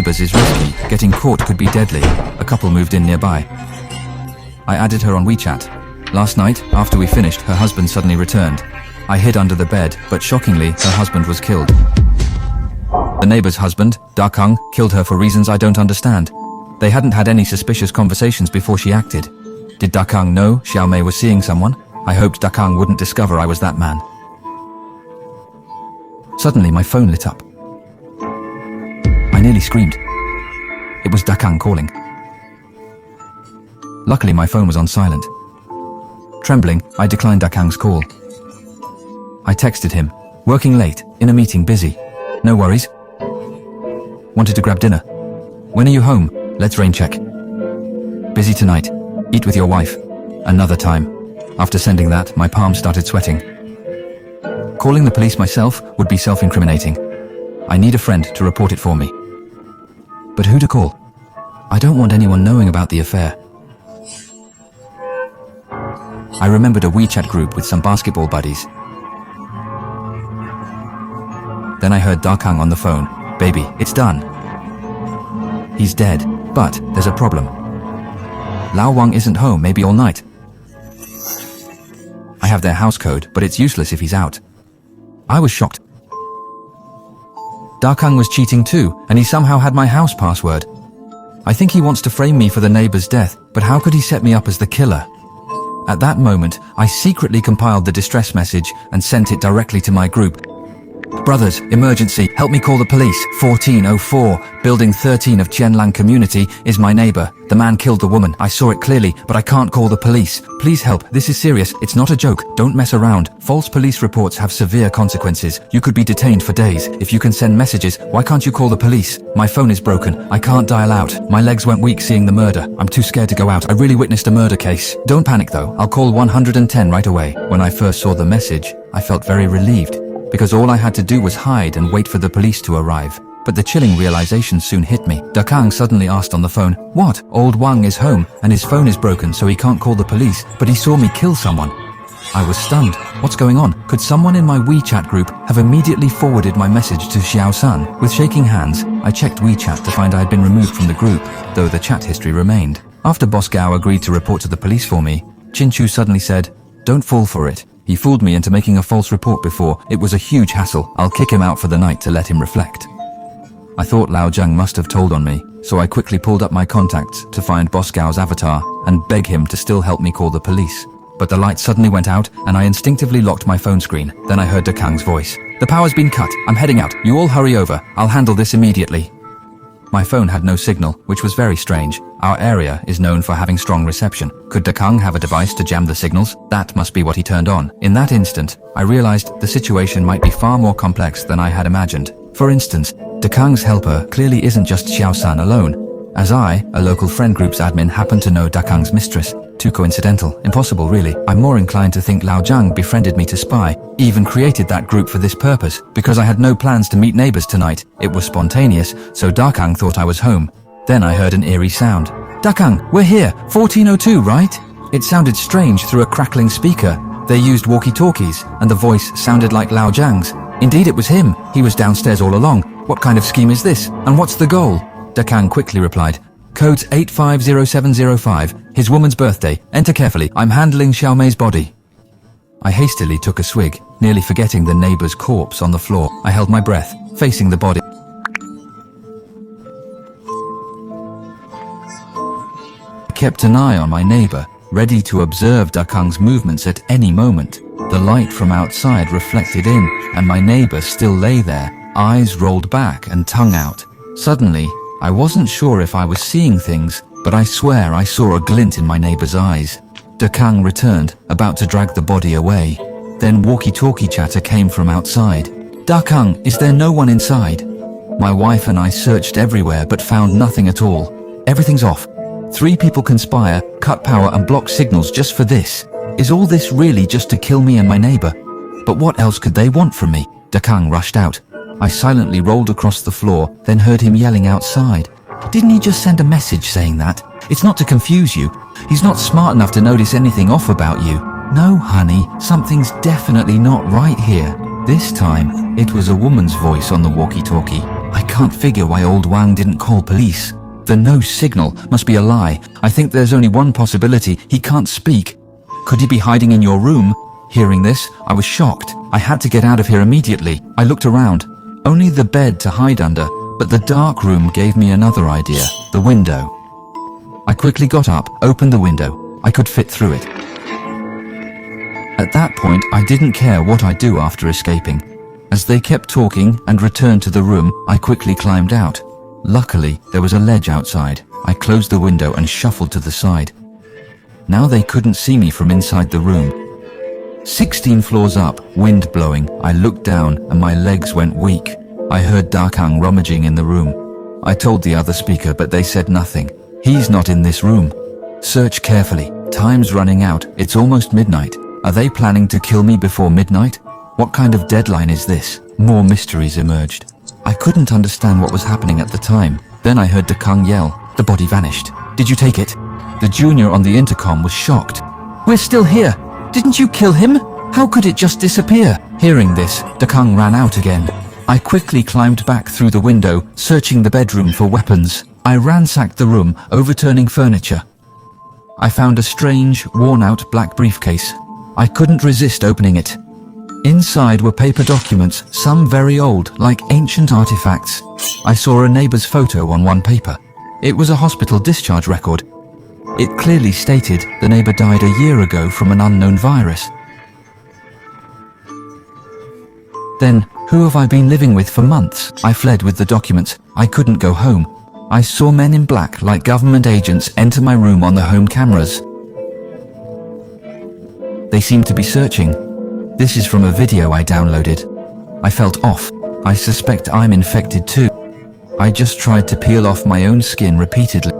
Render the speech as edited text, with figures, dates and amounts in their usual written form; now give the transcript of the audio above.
neighbors is risky. Getting caught could be deadly. A couple moved in nearby. I added her on WeChat. Last night, after we finished, her husband suddenly returned. I hid under the bed, but shockingly, her husband was killed. The neighbor's husband, Dakang, killed her for reasons I don't understand. They hadn't had any suspicious conversations before she acted. Did Dakang know Xiaomei was seeing someone? I hoped Dakang wouldn't discover I was that man. Suddenly, my phone lit up. I nearly screamed. It was Dakang calling. Luckily, my phone was on silent. Trembling, I declined Dakang's call. I texted him, working late, in a meeting, busy. No worries. Wanted to grab dinner. When are you home? Let's rain check. Busy tonight. Eat with your wife. Another time. After sending that, my palms started sweating. Calling the police myself would be self-incriminating. I need a friend to report it for me. But who to call? I don't want anyone knowing about the affair. I remembered a WeChat group with some basketball buddies. Then I heard Dakang on the phone. Baby, it's done. He's dead, but there's a problem. Lao Wang isn't home, maybe all night. I have their house code, but it's useless if he's out. I was shocked. Dakang was cheating too, and he somehow had my house password. I think he wants to frame me for the neighbor's death, but how could he set me up as the killer? At that moment, I secretly compiled the distress message and sent it directly to my group. Brothers, emergency, help me call the police. 1404, building 13 of Qianlang community is my neighbor. The man killed the woman. I saw it clearly, but I can't call the police. Please help. This is serious. It's not a joke. Don't mess around. False police reports have severe consequences. You could be detained for days. If you can send messages, why can't you call the police? My phone is broken. I can't dial out. My legs went weak seeing the murder. I'm too scared to go out. I really witnessed a murder case. Don't panic though. I'll call 110 right away. When I first saw the message, I felt very relieved, because all I had to do was hide and wait for the police to arrive. But the chilling realization soon hit me. Dakang suddenly asked on the phone, "What? Old Wang is home and his phone is broken so he can't call the police, but he saw me kill someone." I was stunned. What's going on? Could someone in my WeChat group have immediately forwarded my message to Xiao San? With shaking hands, I checked WeChat to find I had been removed from the group, though the chat history remained. After Boss Gao agreed to report to the police for me, Chinchu suddenly said, "Don't fall for it. He fooled me into making a false report before. It was a huge hassle. I'll kick him out for the night to let him reflect." I thought Lao Zhang must have told on me, so I quickly pulled up my contacts to find Boss Gao's avatar and beg him to still help me call the police. But the light suddenly went out and I instinctively locked my phone screen. Then I heard Dakang's voice. "The power's been cut. I'm heading out. You all hurry over. I'll handle this immediately." My phone had no signal, which was very strange. Our area is known for having strong reception. Could Dakang have a device to jam the signals? That must be what he turned on. In that instant, I realized the situation might be far more complex than I had imagined. For instance, Dakang's helper clearly isn't just Xiao San alone, as I, a local friend group's admin, happen to know Dakang's mistress. Too coincidental. Impossible, really. I'm more inclined to think Lao Zhang befriended me to spy, even created that group for this purpose, because I had no plans to meet neighbors tonight. It was spontaneous, so Dakang thought I was home. Then I heard an eerie sound. "Dakang, we're here, 1402, right?" It sounded strange through a crackling speaker. They used walkie-talkies, and the voice sounded like Lao Zhang's. Indeed, it was him. He was downstairs all along. What kind of scheme is this? And what's the goal? Dakang quickly replied. "Code's 850705, his woman's birthday. Enter carefully. I'm handling Xiaomei's body." I hastily took a swig, nearly forgetting the neighbor's corpse on the floor. I held my breath, facing the body. I kept an eye on my neighbor, ready to observe Dakang's movements at any moment. The light from outside reflected in, and my neighbor still lay there, eyes rolled back and tongue out. Suddenly, I wasn't sure if I was seeing things, but I swear I saw a glint in my neighbor's eyes. Dakang returned, about to drag the body away. Then walkie-talkie chatter came from outside. "Dakang, is there no one inside?" My wife and I searched everywhere but found nothing at all. "Everything's off. 3 people conspire, cut power and block signals just for this. Is all this really just to kill me and my neighbor? But what else could they want from me?" Dakang rushed out. I silently rolled across the floor, then heard him yelling outside. "Didn't he just send a message saying that? It's not to confuse you. He's not smart enough to notice anything off about you." "No, honey, something's definitely not right here." This time, it was a woman's voice on the walkie-talkie. "I can't figure why old Wang didn't call police. The no signal must be a lie. I think there's only one possibility. He can't speak. Could he be hiding in your room? Hearing this, I was shocked. I had to get out of here immediately. I looked around. Only the bed to hide under, but the dark room gave me another idea. The window. I quickly got up, opened the window. I could fit through it. At that point, I didn't care what I do after escaping. As they kept talking and returned to the room, I quickly climbed out. Luckily, there was a ledge outside. I closed the window and shuffled to the side. Now they couldn't see me from inside the room. 16 floors up, wind blowing, I looked down and my legs went weak. I heard Dakang rummaging in the room. I told the other speaker, but they said nothing. He's not in this room. Search carefully. Time's running out. It's almost midnight. Are they planning to kill me before midnight? What kind of deadline is this? More mysteries emerged. I couldn't understand what was happening at the time. Then I heard Dakang yell. The body vanished. Did you take it? The junior on the intercom was shocked. We're still here. Didn't you kill him? How could it just disappear? Hearing this, Dakang ran out again. I quickly climbed back through the window, searching the bedroom for weapons. I ransacked the room, overturning furniture. I found a strange, worn-out black briefcase. I couldn't resist opening it. Inside were paper documents, some very old, like ancient artifacts. I saw a neighbor's photo on one paper. It was a hospital discharge record. It clearly stated the neighbor died a year ago from an unknown virus. Then, who have I been living with for months? I fled with the documents. I couldn't go home. I saw men in black, like government agents, enter my room on the home cameras. They seemed to be searching. This is from a video I downloaded. I felt off. I suspect I'm infected too. I just tried to peel off my own skin repeatedly.